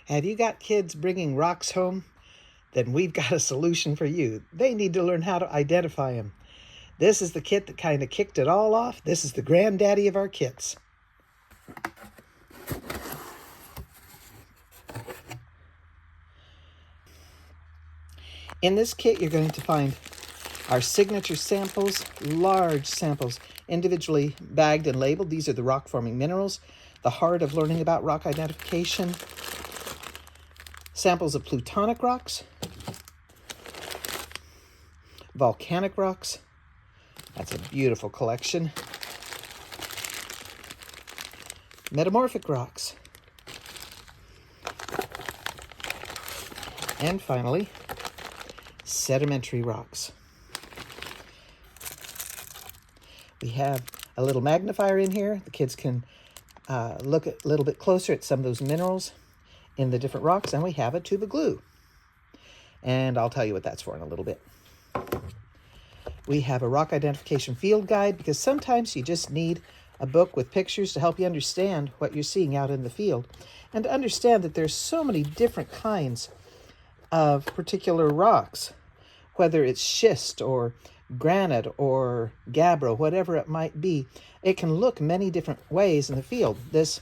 Have you got kids bringing rocks home? Then we've got a solution for you. They need to learn how to identify them. This is the kit that kind of kicked it all off. This is the granddaddy of our kits. In this kit, you're going to find our signature samples, large samples, individually bagged and labeled. These are the rock-forming minerals, the heart of learning about rock identification. Samples of plutonic rocks, volcanic rocks. That's a beautiful collection. Metamorphic rocks. And finally, sedimentary rocks. We have a little magnifier in here. The kids can look a little bit closer at some of those minerals in the different rocks, and we have a tube of glue. And I'll tell you what that's for in a little bit. We have a rock identification field guide, because sometimes you just need a book with pictures to help you understand what you're seeing out in the field, and to understand that there's so many different kinds of particular rocks, whether it's schist or granite or gabbro, whatever it might be. It can look many different ways in the field. This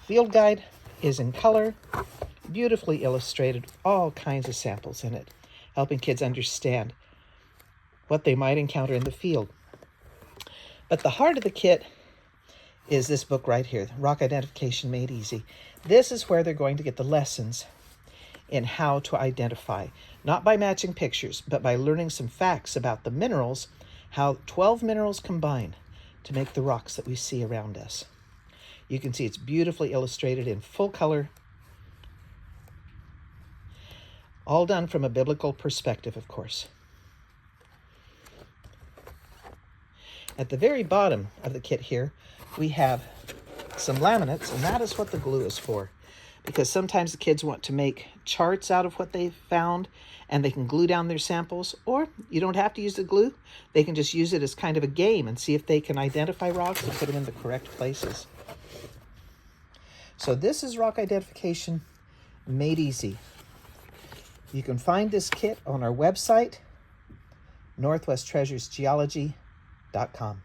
field guide is in color, beautifully illustrated, all kinds of samples in it, helping kids understand what they might encounter in the field. But the heart of the kit is this book right here, Rock Identification Made Easy. This is where they're going to get the lessons in how to identify, not by matching pictures, but by learning some facts about the minerals, how 12 minerals combine to make the rocks that we see around us. You can see it's beautifully illustrated in full color, all done from a biblical perspective, of course. At the very bottom of the kit here, we have some laminates, and that is what the glue is for. Because sometimes the kids want to make charts out of what they found, and they can glue down their samples, or you don't have to use the glue. They can just use it as kind of a game and see if they can identify rocks and put them in the correct places. So this is rock identification made easy. You can find this kit on our website, northwesttreasuresgeology.com.